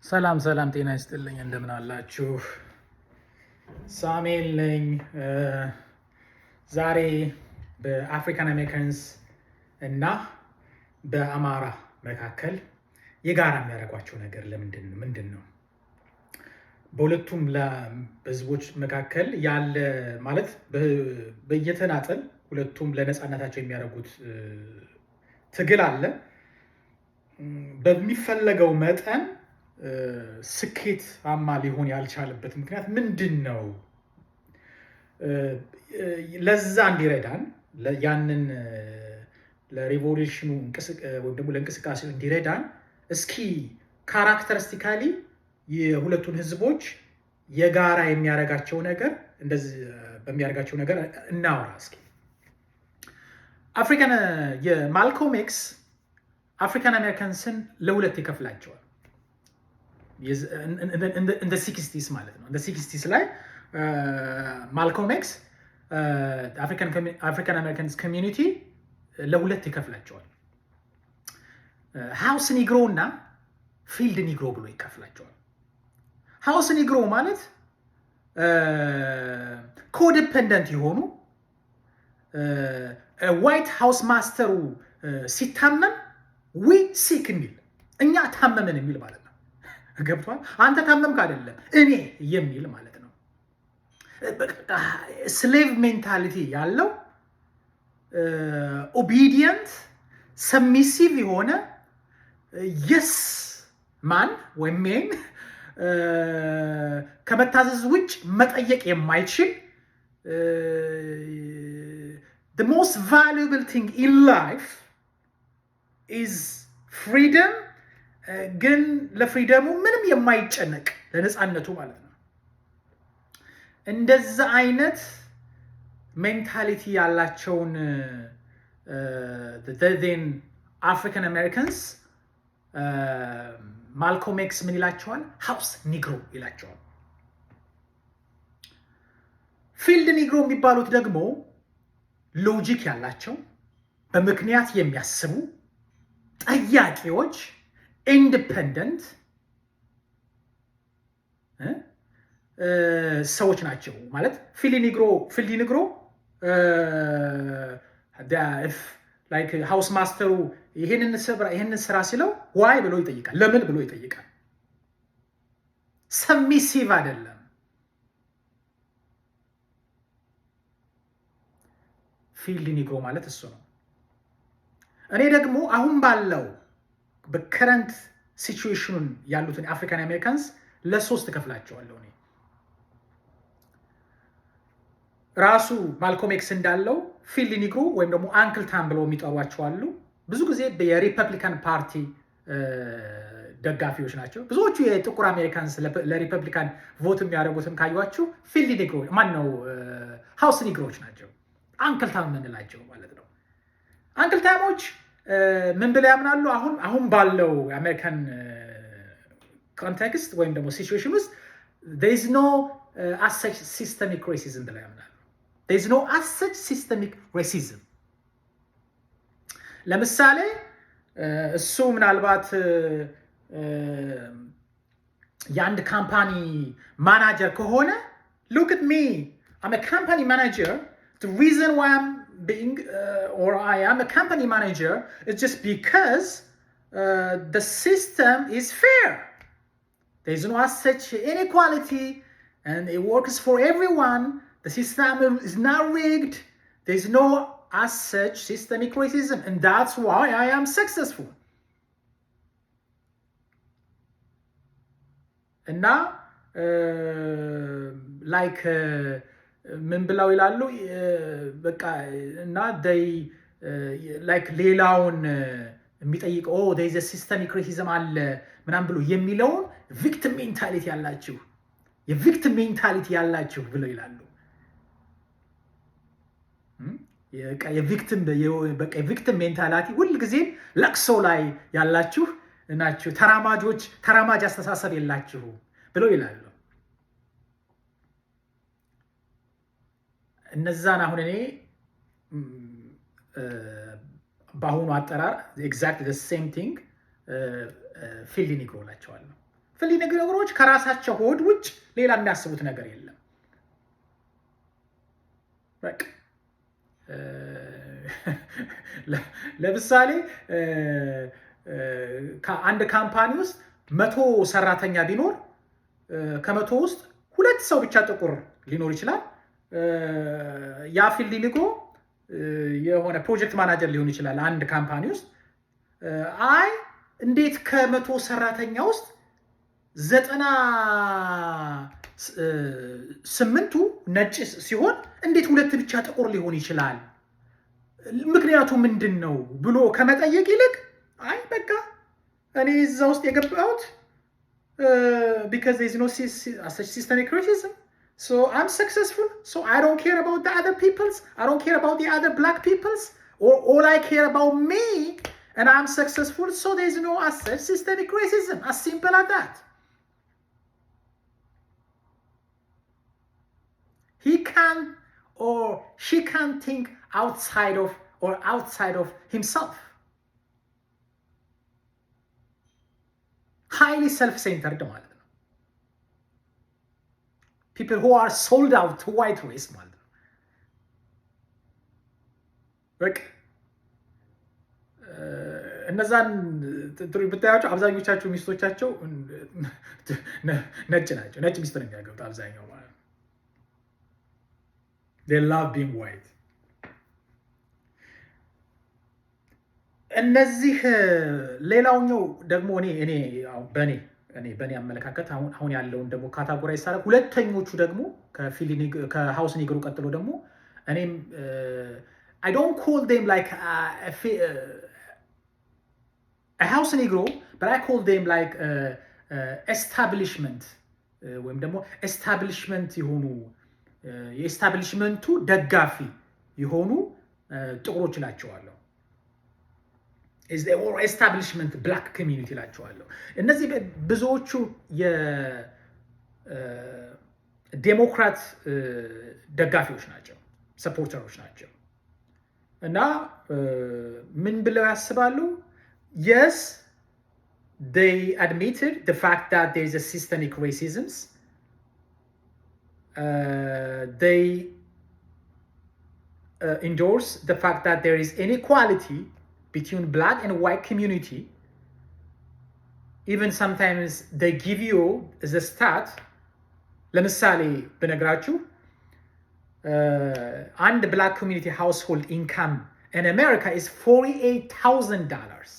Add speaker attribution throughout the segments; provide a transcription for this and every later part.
Speaker 1: ሰላም ሰላም፣ ጤና ይስጥልኝ። እንደምን አላችሁ? ሳሙኤል ነኝ። ዛሬ በአፍሪካን አሜሪካንስ እና በአማራ መካከል የጋራ የሚያደርጓቸው ነገር ምንድን ነው? በሁለቱም ህዝቦች መካከል ያለ ማለት በየተናጠል ሁለቱም ለነፃነታቸው የሚያደርጉት ትግል አለ። በሚፈለገው መጠን ስኬታማ ሊሆን ያልቻለበት ምክንያት ምንድን ነው? ለዛ እንዲረዳን ያንን ለሪቮሉሽኑ ወይም ደግሞ ለእንቅስቃሴው እንዲረዳን እስኪ ካራክተሪስቲካሊ የሁለቱን ህዝቦች የጋራ የሚያደርጋቸው ነገር እንደዚህ በሚያደርጋቸው ነገር እናውራ እስኪ። የማልኮም ኤክስ አፍሪካን አሜሪካንስን ለሁለት ይከፍላቸዋል። እንደ ሲክስቲስ ማለት ነው። እንደ ሲክስቲስ ላይ ማልኮም ኤክስ አፍሪካን አሜሪካንስ ኮሚዩኒቲ ለሁለት ይከፍላቸዋል። ሃውስ ኒግሮ እና ፊልድ ኒግሮ ብሎ ይከፍላቸዋል። ሃውስ ኒግሮ ማለት ኮዲፐንደንት የሆኑ ዋይት ሃውስ ማስተሩ ሲታመም ዊ ሲክ የሚል እኛ ታመምን የሚል ማለት ነው። ገብቷል? አንተ ታመምክ አይደለም እኔ የሚል ማለት ነው። ስሌቭ ሜንታሊቲ ያለው ኦቢዲየንት ሰሚሲቭ የሆነ የስ ማን ወይም ሜን ከመታዘዝ ውጭ መጠየቅ የማይችል the most valuable thing in life is freedom ግን ለፍሪደሙ ምንም የማይጨነቅ ለነፃነቱ ማለት ነው። እንደዛ አይነት ሜንታሊቲ ያላቸውን አፍሪካን አሜሪካንስ ማልኮም ኤክስ ምን ይላቸዋል? ሃውስ ኒግሮ ይላቸዋል። ፊልድ ኒግሮ የሚባሉት ደግሞ ሎጂክ ያላቸው በምክንያት የሚያስቡ ጠያቂዎች፣ ኢንዲፐንደንት ሰዎች ናቸው። ማለት ፊልድ ኒግሮ ሃውስ ማስተሩ ይህንን ስራ ሲለው ዋይ ብሎ ይጠይቃል። ለምን ብሎ ይጠይቃል። ሰሚሲቭ አይደለም። ፊልድ ኒግሮ ማለት እሱ ነው። እኔ ደግሞ አሁን ባለው በከረንት ሲቹዌሽኑን ያሉትን አፍሪካን አሜሪካንስ ለሶስት ከፍላቸዋለሁ። እኔ ራሱ ማልኮም ኤክስ እንዳለው ፊልድ ኒግሮ ወይም ደግሞ አንክል ታም ብለው የሚጠሯቸው አሉ። ብዙ ጊዜ የሪፐብሊካን ፓርቲ ደጋፊዎች ናቸው። ብዙዎቹ የጥቁር አሜሪካንስ ለሪፐብሊካን ቮት የሚያደርጉትም ካዩዋችሁ ፊልድ ኒግሮ ማነው ሃውስ ኒግሮች ናቸው። አንክል ታም የምንላቸው ማለት ነው። አንክል ታሞች ምን ብለው ያምናሉ? አሁን ባለው የአሜሪካን ኮንቴክስት ወይም ደግሞ ሲቹዌሽን ውስጥ there is no as such systemic racism ብለው ያምናሉ። there is no as such systemic racism። ለምሳሌ እሱ ምናልባት የአንድ ካምፓኒ ማናጀር ከሆነ look at me, I'm a company manager. The reason why I am a company manager is just because the system is fair. There is no such inequality and it works for everyone. The system is not rigged. There is no as such systemic racism, and that's why I am successful. And now, ምን ብለው ይላሉ? በቃ እና ላይክ ሌላውን የሚጠይቅ there is a systemic racism አለ ምናምን ብሎ የሚለውን ቪክቲም ሜንታሊቲ ያላችሁ የቪክቲም ሜንታሊቲ ያላችሁ ብለው ይላሉ። የቪክቲም ሜንታሊቲ ሁልጊዜም ለቅሶ ላይ ያላችሁ ናችሁ፣ ተራማጅ አስተሳሰብ የላችሁ ብለው ይላሉ። እነዛን አሁን እኔ በአሁኑ አጠራር ኤግዛክት the same thing ፊልድ ኒግሮ እላቸዋለሁ። ፍሊ ነገሮች ከራሳቸው ሆድ ውጭ ሌላ የሚያስቡት ነገር የለም። በቃ ለምሳሌ ከአንድ ካምፓኒ ውስጥ 100 ሰራተኛ ቢኖር ከመቶ ውስጥ 2 ሰው ብቻ ጥቁር ሊኖር ይችላል። ያ ፊልድ ሊጎ የሆነ ፕሮጀክት ማናጀር ሊሆን ይችላል አንድ ካምፓኒ ውስጥ። አይ እንዴት ከመቶ ሰራተኛ ውስጥ 98ቱ ነጭ ሲሆን እንዴት 2 ብቻ ጥቁር ሊሆን ይችላል? ምክንያቱ ምንድን ነው ብሎ ከመጠየቅ ይልቅ አይ በቃ እኔ እዛ ውስጥ የገባሁት because there is no such systemic racism, so I'm successful, so I don't care about the other peoples, I don't care about the other black peoples, or all I care about me and I'm successful, so there is no such systemic racism. As simple as that. He can or she can't think outside of himself. Highly self-centered ማለት ነው። People who are sold out to white race ማለት ነው። በቃ እነዛን ብታያቸው አብዛኞቻቸው ሚስቶቻቸው ነጭ ናቸው። ነጭ ሚስት ነው የሚያገቡት አብዛኛው ማለት ነው። They love being white. እነዚህ ሌላውኛው ደግሞ በእኔ አመለካከት አሁን ያለውን ደግሞ ካታጎራይዝ ሳደርግ ሁለተኞቹ ደግሞ ከሃውስ ኒግሮ ቀጥሎ ደግሞ እኔም I don't call them like a house negro, but I call them like establishment ወይም ደግሞ ኤስታብሊሽመንት የሆኑ የኤስታብሊሽመንቱ ደጋፊ የሆኑ ጥቁሮች ናቸዋለሁ። is the or establishment black community ላቸዋለሁ። እነዚህ ብዙዎቹ የዴሞክራት ደጋፊዎች ናቸው፣ ሰፖርተሮች ናቸው። እና ምን ብለው ያስባሉ? yes, they admitted the fact that there is a systemic racism. They endorse the fact that there is inequality between black and white community. Even sometimes they give you the stat. ለምሳሌ ብነግራችሁ አንድ black community household income in America is $48,000.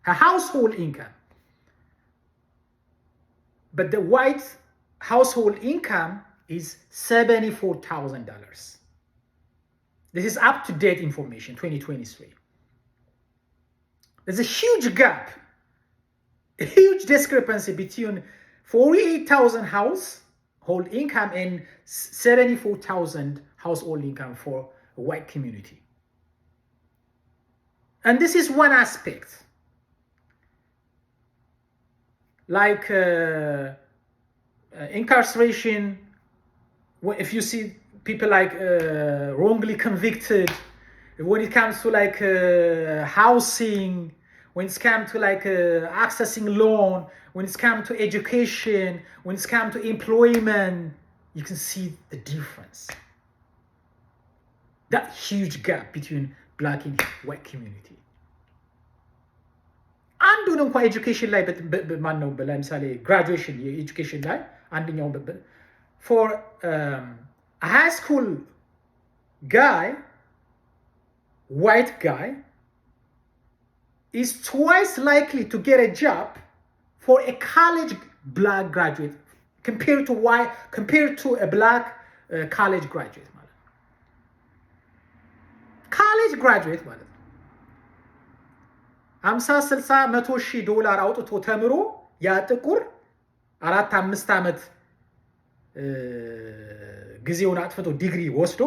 Speaker 1: A household income. But the white household income is $74,000. This is up-to-date information, 2023. There's a huge gap, a huge discrepancy between 48,000 household income and 74,000 household income for a white community. And this is one aspect. Like incarceration, if you see people like wrongly convicted, when it comes to like housing, when it's come to like accessing loan, when it's come to education, when it's come to employment, you can see the difference. That huge gap between black and white community. አንዱን እንኳን ኤጁኬሽን ላይ ማን ነው ለምሳሌ ግራጁዌሽን የኤጁኬሽን ላይ አንደኛው for a high school guy, white guy, is twice likely to get a job for a college black graduate compared to a black college graduate ማለት ነው። college graduate ማለት ነው 50 60 100 ሺህ ዶላር አውጥቶ ተምሮ ያ ጥቁር 4-5 ዓመት ጊዜውን አጥፍቶ ዲግሪ ወስዶ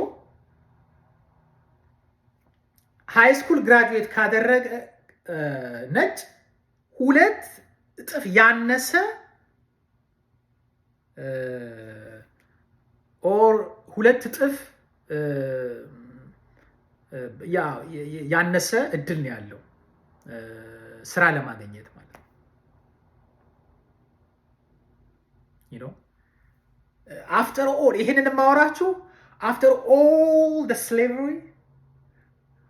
Speaker 1: ሃይ ስኩል ግራጁዌት ካደረገ ነጭ 2 እጥፍ ያነሰ ኦር 2 እጥፍ ያነሰ እድል ነው ያለው ስራ ለማግኘት ማለት ነው። you know, after all, ይሄንን የማወራችሁ after all the slavery,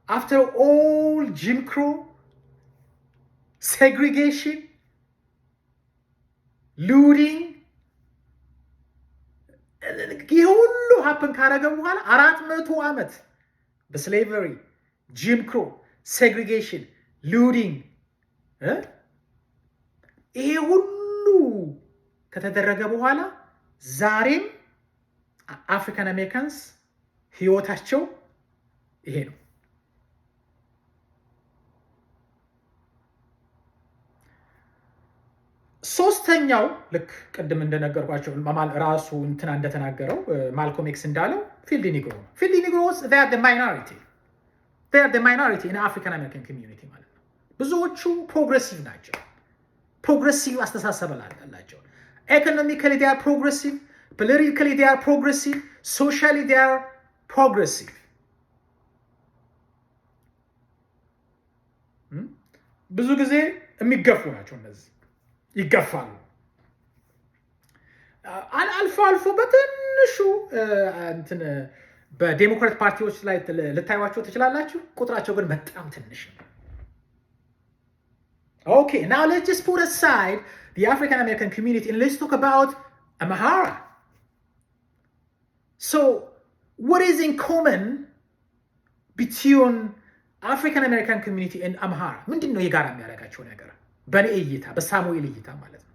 Speaker 1: after all Jim Crow, segregation, looting, ይህ ሁሉ ሀፕን ካረገ በኋላ 400 ዓመት በስሌቨሪ ጂም ክሮ ሴግሪጌሽን ሉዲንግ ይሄ ሁሉ ከተደረገ በኋላ ዛሬም አፍሪካን አሜሪካንስ ህይወታቸው ይሄ ነው። ሶስተኛው ልክ ቅድም እንደነገርኳቸው ራሱ እንትና እንደተናገረው ማልኮም ኤክስ እንዳለው ፊልድ ኒግሮ ነው። ፊልድ ኒግሮስ ማይኖሪቲ ኢን አፍሪካን አሜሪካን ኮሚዩኒቲ ማለት ነው። ብዙዎቹ ፕሮግሬሲቭ ናቸው። ፕሮግሬሲቭ አስተሳሰብ አላቸው። ኢኮኖሚካሊ ዴይ አር ፕሮግሬሲቭ፣ ፖለቲካሊ ዴይ አር ፕሮግሬሲቭ፣ ሶሻሊ ዴይ አር ፕሮግሬሲቭ። ብዙ ጊዜ የሚገፉ ናቸው እነዚህ ይገፋሉ። አልፎ አልፎ በትንሹ እንትን በዴሞክራት ፓርቲዎች ላይ ልታዩዋቸው ትችላላችሁ። ቁጥራቸው ግን በጣም ትንሽ ነው። Okay, now let's just put aside the African American community and let's talk about Amhara. So, what is in common between African American community and Amhara? ምንድን ነው የጋራ የሚያደርጋቸው ነገር? በኔ እይታ በሳሙኤል እይታ ማለት ነው።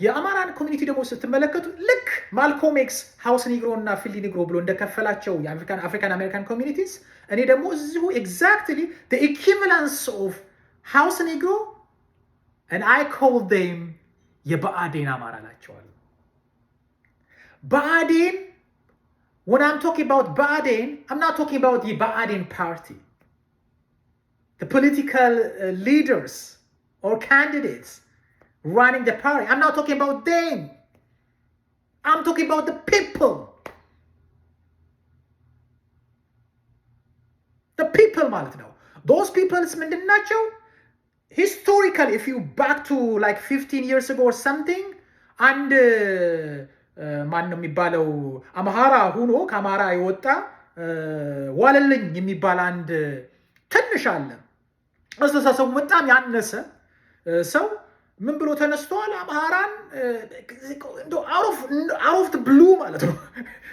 Speaker 1: የአማራን ኮሚኒቲ ደግሞ ስትመለከቱ ልክ ማልኮም ኤክስ ሃውስ ኒግሮ እና ፊልድ ኒግሮ ብሎ እንደከፈላቸው የአፍሪካን አሜሪካን ኮሚኒቲስ እኔ ደግሞ እዚሁ ኤግዛክትሊ the equivalence of ሃውስ ኒግሮ and I call them የብአዴን አማራ ናቸዋል። ብአዴን when I'm talking about ብአዴን I'm not talking about the ብአዴን party, the political leaders or candidates running the party. I'm not talking about them. I'm talking about the people. The people ማለት ነው። Those peoples ምንድን ናቸው? Historically, if you back to like 15 years ago or something, አንድ ማን ነው የሚባለው አምሃራ ሁኖ ከአማራ የወጣ ዋለልኝ የሚባል አንድ ትንሽ አለ አስተሳሰቡ በጣም ያነሰ ሰው ምን ብሎ ተነስቷል? አምሃራን out of the blue ማለት ነው።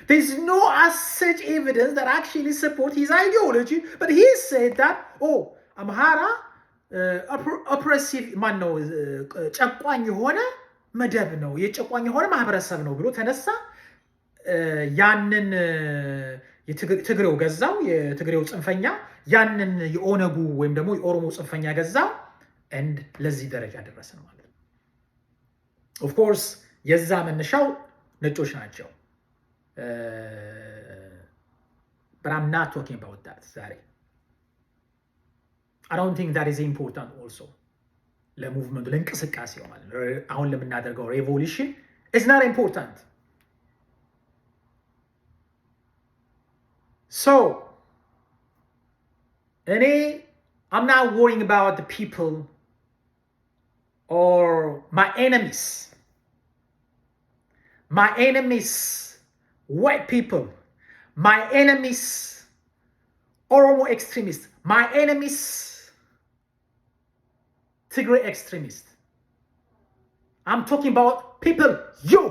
Speaker 1: There's no as such evidence that actually support his ideology, but he said that አምሃራ oppressive ማን ነው ጨቋኝ የሆነ መደብ ነው፣ የጨቋኝ የሆነ ማህበረሰብ ነው ብሎ ተነሳ። ያንን የትግሬው ገዛው፣ የትግሬው ጽንፈኛ ያንን የኦነጉ ወይም ደግሞ የኦሮሞ ጽንፈኛ ገዛው and ለዚህ ደረጃ ደረሰ ነው ማለት ነው። of course የዛ መነሻው ነጮች ናቸው። but I'm not talking about that ዛሬ I don't think that is important also ለሙቭመንቱ ለእንቅስቃሴው ማለት ነው። አሁን ለምናደርገው ሬቮሉሽን is not important. So I'm not worrying about the people or my enemies. My enemies, white people. My enemies, Oromo extremists. My enemies, Tigray extremists. I'm talking about people, you,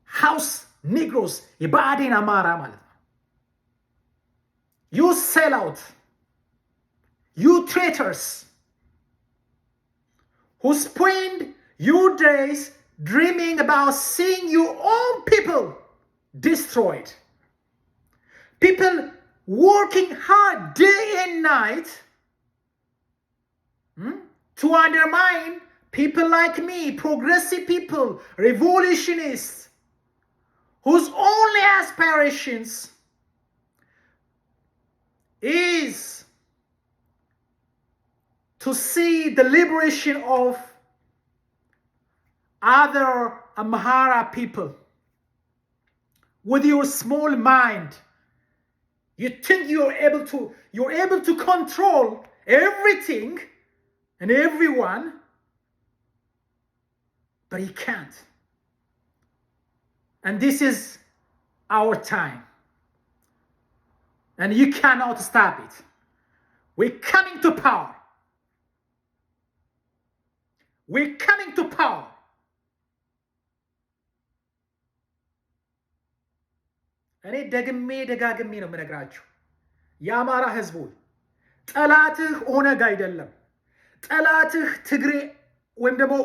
Speaker 1: house Negroes, የብአዴን አማራ ማለት ነው። You sell out. You traitors who spend your days dreaming about seeing your own people destroyed. People working hard day and night to undermine people like me, progressive people, revolutionists, whose only aspirations is to see the liberation of other Amhara people. With your small mind, you think you're able to control everything and everyone, but he can't. And this is our time. And you cannot stop it. We're coming to power. We're coming to power. እኔ ደጋግሜ ነው የምነግራችሁ የአማራ ህዝብ ሆይ ጠላትህ ኦነግ አይደለም፣ ጠላትህ ትግሬ ወይም ደግሞ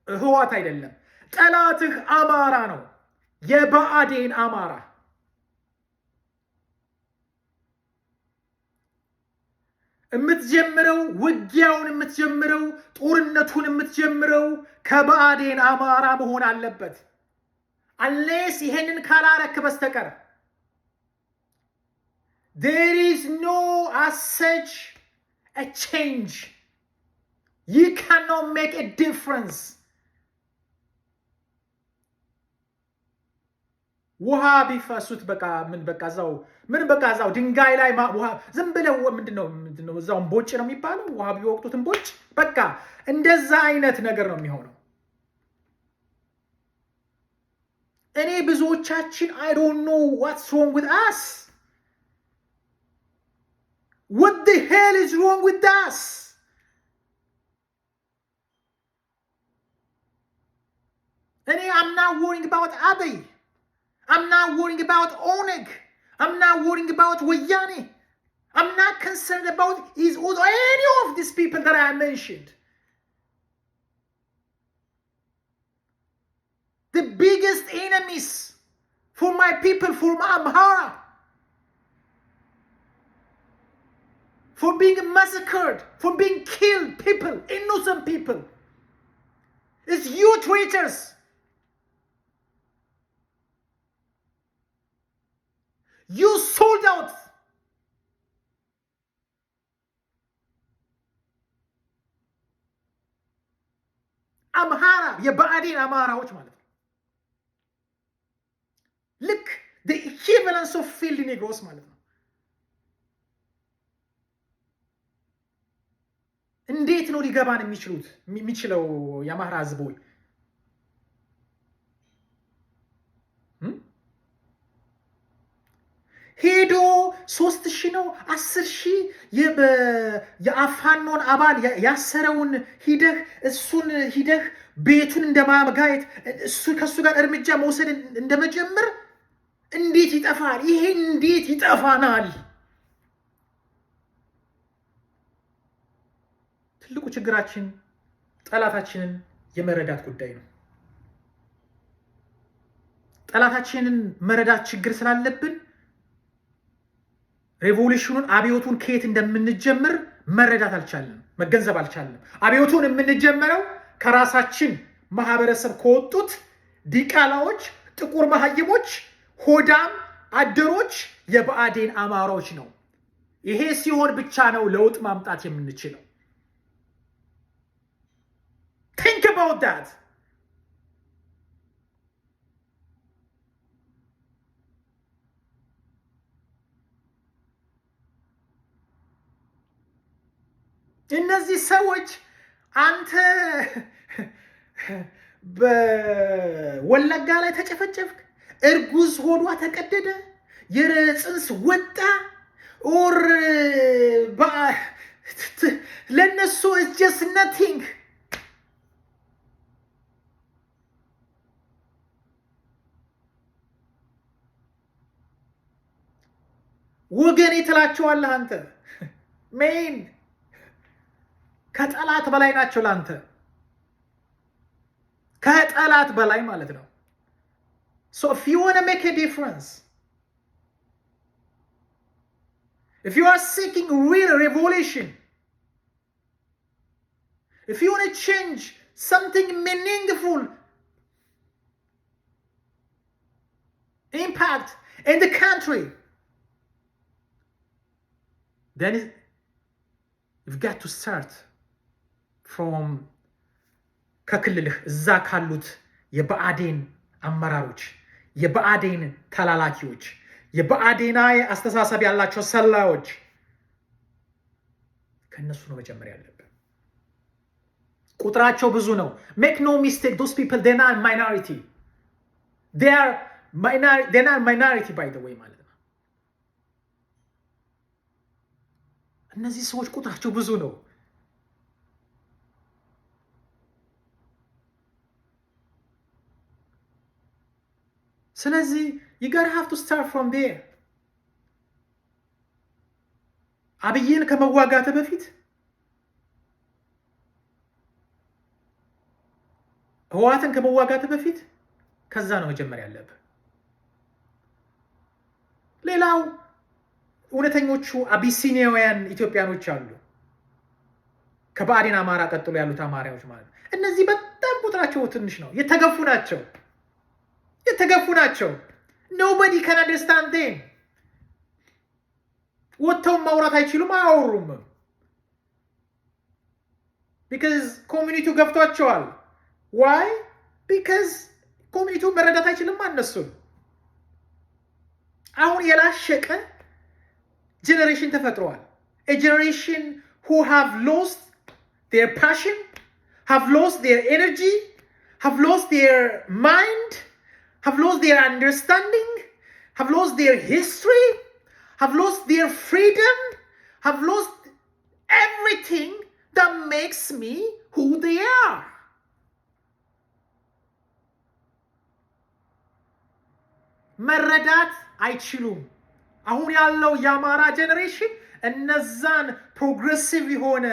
Speaker 1: ህዋት አይደለም፣ ጠላትህ አማራ ነው። የብአዴን አማራ የምትጀምረው ውጊያውን የምትጀምረው ጦርነቱን የምትጀምረው ከብአዴን አማራ መሆን አለበት። አንሌስ ይሄንን ካላረክ በስተቀር there is no as such a change. You cannot make a difference. ውሃ ቢፈሱት በቃ ዛው ድንጋይ ላይ ውሃ ዝም ብለው ምንድነው እዛው ቦጭ ነው የሚባለው፣ ውሃ ቢወቅቱትን ቦጭ በቃ እንደዛ አይነት ነገር ነው የሚሆነው። እኔ ብዙዎቻችን I don't know what's wrong with us. What the hell is wrong with us? I'm not worrying about Abiy. I'm not worrying about Oneg. I'm not worrying about Wayane. I'm not concerned about any of these people that I mentioned. The biggest enemies for my people, for Amhara, for being massacred, for being killed, people, innocent people, it's you traitors. You sold out. አምሃራ የብአዴን አማራዎች ማለት ነው። ልክ the equivalence of field negroes ማለት ነው። እንዴት ነው ሊገባን የሚችለው የአማራ ህዝብ ሆይ? ሄዶ 3000 ነው 10000 የአፋኖን አባል ያሰረውን ሂደህ ቤቱን እንደማጋየት ከሱ ጋር እርምጃ መውሰድ እንደመጀመር እንዴት ይጠፋል? ይሄ እንዴት ይጠፋናል? ትልቁ ችግራችን ጠላታችንን የመረዳት ጉዳይ ነው። ጠላታችንን መረዳት ችግር ስላለብን ሬቮሉሽኑን አብዮቱን ከየት እንደምንጀምር መረዳት አልቻልንም፣ መገንዘብ አልቻልንም። አብዮቱን የምንጀምረው ከራሳችን ማህበረሰብ ከወጡት ዲቃላዎች፣ ጥቁር መሀይሞች፣ ሆዳም አደሮች፣ የብአዴን አማራዎች ነው። ይሄ ሲሆን ብቻ ነው ለውጥ ማምጣት የምንችለው። think about that. እነዚህ ሰዎች አንተ በወለጋ ላይ ተጨፈጨፍክ፣ እርጉዝ ሆዷ ተቀደደ፣ የጽንስ ወጣ ኦር ለነሱ it's just nothing. ወገኔ ትላቸዋለህ አንተ ሜን ከጠላት በላይ ናቸው ላንተ፣ ከጠላት በላይ ማለት ነው። so if you want to make a difference, if you are seeking real revolution, if you want to change something meaningful impact in the country, then you've got to start from ከክልልህ እዛ ካሉት የብአዴን አመራሮች፣ የብአዴን ተላላኪዎች፣ የብአዴናዊ አስተሳሰብ ያላቸው ሰላዮች ከነሱ ነው መጀመር ያለብን። ቁጥራቸው ብዙ ነው። ሜክ ኖ ሚስቴክ ዶስ ፒፕል ዴር ናት ማይኖሪቲ ዴር ናት ማይኖሪቲ ባይ ዘ ዌይ ማለት ነው። እነዚህ ሰዎች ቁጥራቸው ብዙ ነው። ስለዚህ you gotta have to start from there። አብይን ከመዋጋት በፊት ህወሓትን ከመዋጋት በፊት ከዛ ነው መጀመሪያ ያለብህ። ሌላው እውነተኞቹ አቢሲኒያውያን ኢትዮጵያኖች አሉ፣ ከባዕዴን አማራ ቀጥሎ ያሉት አማራዎች ማለት ነው። እነዚህ በጣም ቁጥራቸው ትንሽ ነው፣ የተገፉ ናቸው። nobody can understand them። ወጥተው ማውራት አይችሉም፣ አያወሩም። because ኮሚኒቲው ገፍቷቸዋል። why? because ኮሚኒቲው መረዳት አይችልም እነሱን። አሁን የላሸቀ ጀነሬሽን ተፈጥሯል። a generation who have lost their passion, have lost their energy, have lost their mind, have lost their understanding, have lost their history, have lost their freedom, have lost everything that makes me who they are. መረዳት አይችሉም። አሁን ያለው የአማራ ጀነሬሽን እነዛን ፕሮግሬሲቭ የሆነ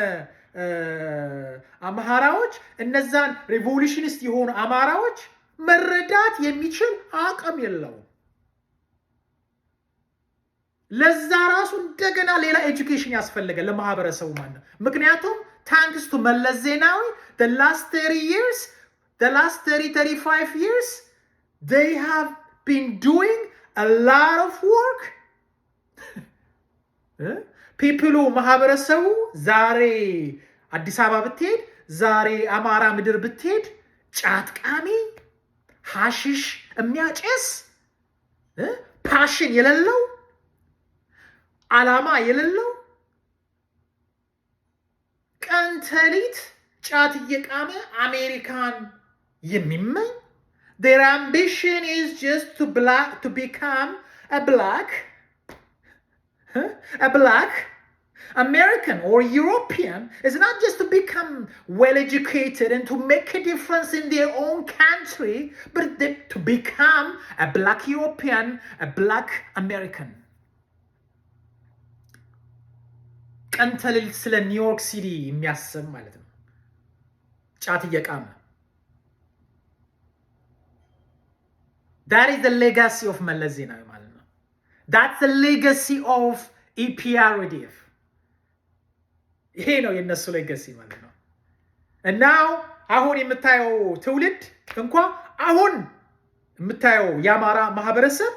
Speaker 1: አማራዎች፣ እነዛን ሪቮሉሽኒስት የሆኑ አማራዎች መረዳት የሚችል አቅም የለውም። ለዛ ራሱ እንደገና ሌላ ኤጁኬሽን ያስፈልጋል ለማህበረሰቡ ማለት ነው። ምክንያቱም ታንክስ ቱ መለስ ዜናዊ the last 35 years they have been doing a lot of work። ፒፕሉ ማህበረሰቡ ዛሬ አዲስ አበባ ብትሄድ፣ ዛሬ አማራ ምድር ብትሄድ ጫት ቃሚ፣ ሐሽሽ የሚያጨስ፣ ፓሽን የሌለው፣ ዓላማ የሌለው፣ ቀን ተሌት ጫት እየቃመ አሜሪካን የሚመኝ their ambition is just to become a black American or European. It's not just to become well educated and to make a difference in their own country, but to become a black European, a black American. ቀን ተሌት ስለ ኒውዮርክ ሲቲ የሚያስብ ማለት ነው፣ ጫት እየቃመ። that is the legacy of መለስ ዜናዊ ማለት ነው። that's the legacy of EPRDF። ይሄ ነው የነሱ ሌጋሲ ማለት ነው። እና አሁን የምታየው ትውልድ እንኳ አሁን የምታየው የአማራ ማህበረሰብ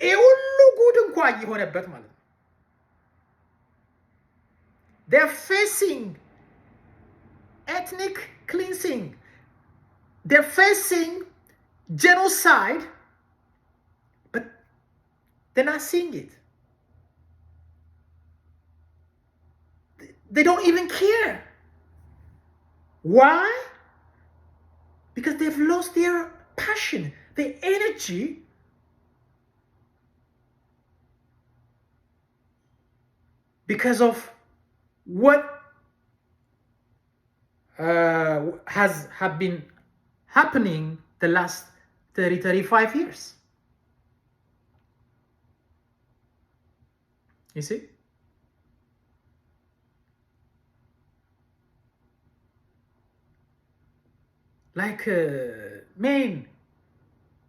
Speaker 1: ይሄ ሁሉ ጉድ እንኳ እየሆነበት ማለት ነው። they're facing ethnic cleansing, they're facing genocide, but they're not seeing it. They don't even care. Why? Because they've lost their passion, their energy. Because of what have been happening the last 35 years. You see? like ሜን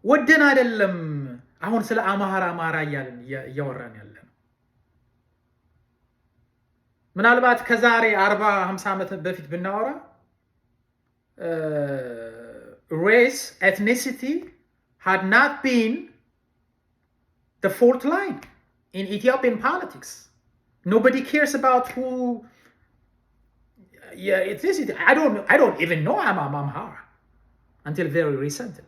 Speaker 1: ወደን አይደለም አሁን ስለ አማራ እያልን እያወራን ያለ ነው። ምናልባት ከዛሬ 40-50 ዓመት በፊት ብናወራ race, ethnicity had not been the fourth line in Ethiopian politics. Nobody cares about who ethnicity. I don't even know I'm Amhara until very recently.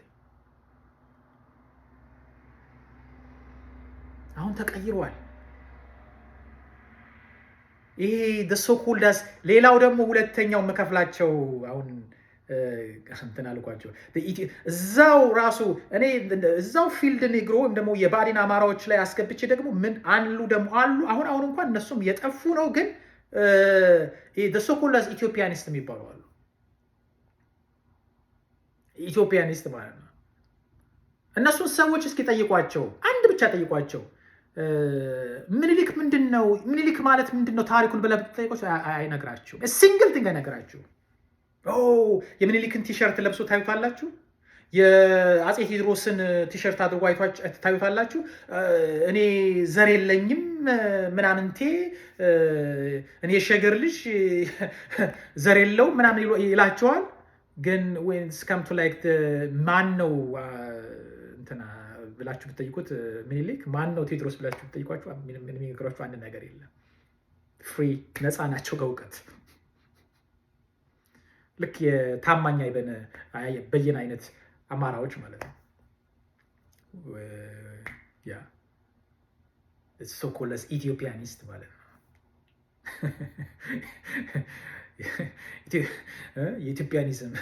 Speaker 1: አሁን ተቀይሯል። ይሄ ሶኮልዳስ ሌላው ደግሞ ሁለተኛው መከፍላቸው አሁን እንትን አልኳቸው እዛው ራሱ እኔ እዛው ፊልድ ኔግሮ ወይም ደግሞ የባዲን አማራዎች ላይ አስገብቼ ደግሞ ምን አሉ ደግሞ አሉ አሁን እንኳን እነሱም የጠፉ ነው፣ ግን ሶኮልዳስ ኢትዮጵያኒስት የሚባሉ አሉ። ኢትዮጵያኒስት ማለት ነው። እነሱን ሰዎች እስኪ ጠይቋቸው፣ አንድ ብቻ ጠይቋቸው። ምኒልክ ምንድን ነው? ምኒልክ ማለት ምንድን ነው ታሪኩን ብለህ ብትጠይቋቸው አይነግራችሁም። ሲንግል ቲንግ አይነግራችሁም። የምኒልክን ቲሸርት ለብሶ ታዩታላችሁ። የአፄ ቴዎድሮስን ቲሸርት አድርጎ ታዩታላችሁ። እኔ ዘር የለኝም ምናምንቴ እኔ የሸገር ልጅ ዘር የለው ምናምን ይላቸዋል። ግን ወይንስ ከምቱ ላይክ ማን ነው እንትና ብላችሁ ብትጠይቁት ምኒልክ ማን ነው ቴዎድሮስ ብላችሁ ብትጠይቋችሁ የሚነግራችሁ አንድ ነገር የለም። ፍሪ ነፃ ናቸው ከእውቀት። ልክ የታማኝ በየነ አይነት አማራዎች ማለት ነው። ያ ሶኮለስ ኢትዮጵያኒስት ማለት ነው። የኢትዮጵያኒዝም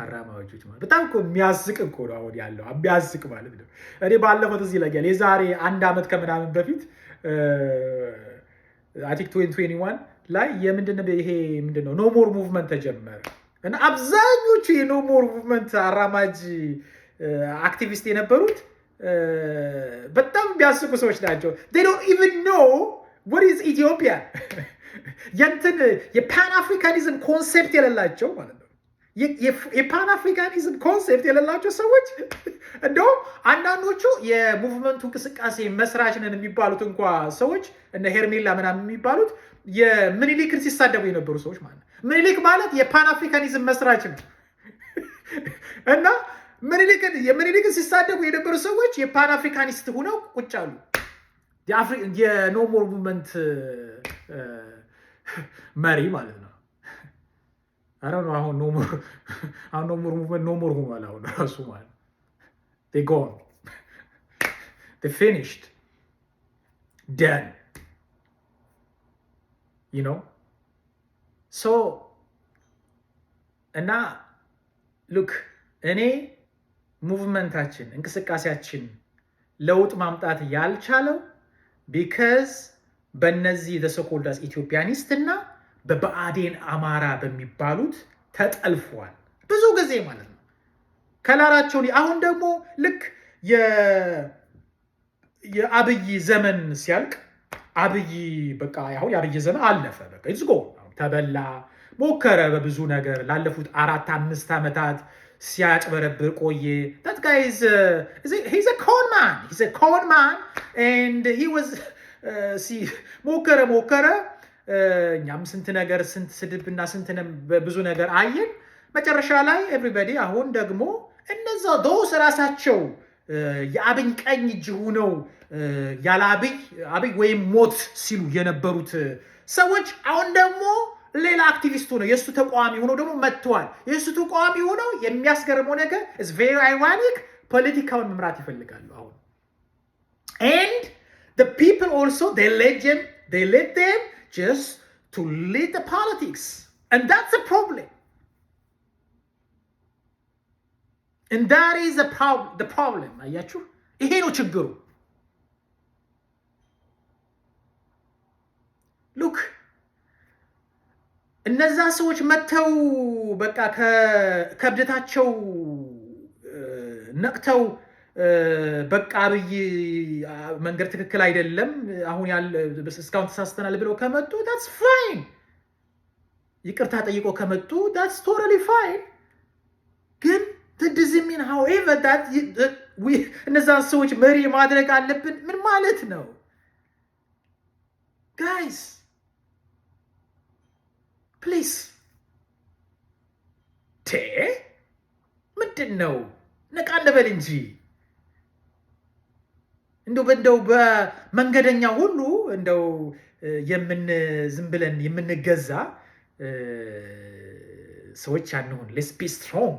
Speaker 1: አራማጆች ማለት በጣም እኮ የሚያስቅ እኮ ነው አሁን ያለው የሚያስቅ ማለት ነው። እኔ ባለፈው እዚህ ይለኛል የዛሬ 1 ዓመት ከምናምን በፊት አይ ቲንክ 2021 ላይ የምንድነው ይሄ ምንድነው ኖ ሞር ሙቭመንት ተጀመረ እና አብዛኞቹ የኖ ሞር ሙቭመንት አራማጅ አክቲቪስት የነበሩት በጣም የሚያስቁ ሰዎች ናቸው። they don't even know what is Ethiopia የንትን የፓን አፍሪካኒዝም ኮንሴፕት የሌላቸው ማለት ነው። የፓን አፍሪካኒዝም ኮንሴፕት የሌላቸው ሰዎች እንደውም አንዳንዶቹ የሙቭመንቱ እንቅስቃሴ መስራች ነን የሚባሉት እንኳ ሰዎች እነ ሄርሜላ ምናምን የሚባሉት የምኒልክን ሲሳደቡ የነበሩ ሰዎች ማለት ነው። ምኒልክ ማለት የፓን አፍሪካኒዝም መስራች ነው እና የምኒልክን ሲሳደቡ የነበሩ ሰዎች የፓን አፍሪካኒስት ሆነው ቁጭ አሉ። የኖ ሞር ሙቭመንት መሪ ማለት ነው። አረ ነው አሁን ኖ ሞር ሙቭመንት ኖ ሞር ሆኗል አሁን ራሱ ማለት they gone they finished done you know so እና ሉክ እኔ ሙቭመንታችን እንቅስቃሴያችን ለውጥ ማምጣት ያልቻለው ቢካዝ በእነዚህ ዘሶኮልዳስ ኢትዮጵያኒስት እና በብአዴን አማራ በሚባሉት ተጠልፏል ብዙ ጊዜ ማለት ነው። ከላራቸውን አሁን ደግሞ ልክ የአብይ ዘመን ሲያልቅ አብይ በቃ አሁን የአብይ ዘመን አለፈ። በቃ ይዝጎ ተበላ ሞከረ በብዙ ነገር ላለፉት 4-5 ዓመታት ሲያጭበረብር ቆየ። that guy is he's a con man and he was ሞከረ እኛም ስንት ነገር ስንት ስድብና ስንት ብዙ ነገር አየን። መጨረሻ ላይ ኤቭሪባዲ አሁን ደግሞ እነዛ ዶስ ራሳቸው የአብይ ቀኝ እጅ ሆነው ያለ አብይ ወይም ሞት ሲሉ የነበሩት ሰዎች አሁን ደግሞ ሌላ አክቲቪስት ሆነው የእሱ ተቃዋሚ ሆነው ደግሞ መጥተዋል። የእሱ ተቃዋሚ ሆነው የሚያስገርመው ነገር is very ironic ፖለቲካውን መምራት ይፈልጋሉ አሁን and the people also they let them just to lead the politics and that's a problem and that is the problem አያችሁ ይሄ ነው ችግሩ። look እነዛ ሰዎች መተው በቃ ከብደታቸው ነቅተው በቃ አብይ መንገድ ትክክል አይደለም አሁን ያለ እስካሁን ተሳስተናል ብለው ከመጡ that's fine ይቅርታ ጠይቆ ከመጡ that's totally fine ግን that doesn't mean however that እነዛን ሰዎች መሪ ማድረግ አለብን ምን ማለት ነው guys please ምንድን ነው ነቃ እንበል እንጂ እንደው በመንገደኛ ሁሉ እንደው ዝም ብለን የምንገዛ ሰዎች አንሆን። let's be strong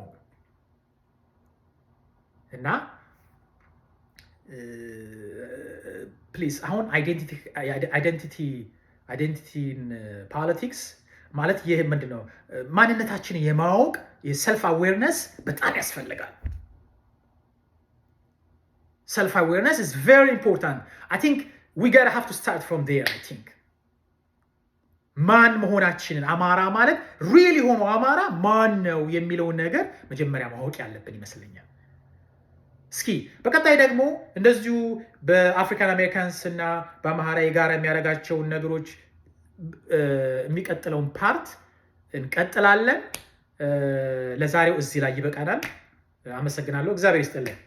Speaker 1: እና ፕሊዝ አሁን አይደንቲቲ አይዴንቲቲ ኢን ፖለቲክስ ማለት ይህ ምንድነው? ማንነታችንን የማወቅ የሰልፍ አዌርነስ በጣም ያስፈልጋል። Self awareness is very important. I think we gotta have to start from there. I think ማን መሆናችንን አማራ ማለት ሪሊ ሆኖ አማራ ማን ነው የሚለውን ነገር መጀመሪያ ማወቅ ያለብን ይመስለኛል። እስኪ በቀጣይ ደግሞ እንደዚሁ በአፍሪካን አሜሪካንስ እና በአማራ የጋራ የሚያደርጋቸውን ነገሮች የሚቀጥለውን ፓርት እንቀጥላለን። ለዛሬው እዚህ ላይ ይበቃናል። አመሰግናለሁ። እግዚአብሔር ይስጥልኝ።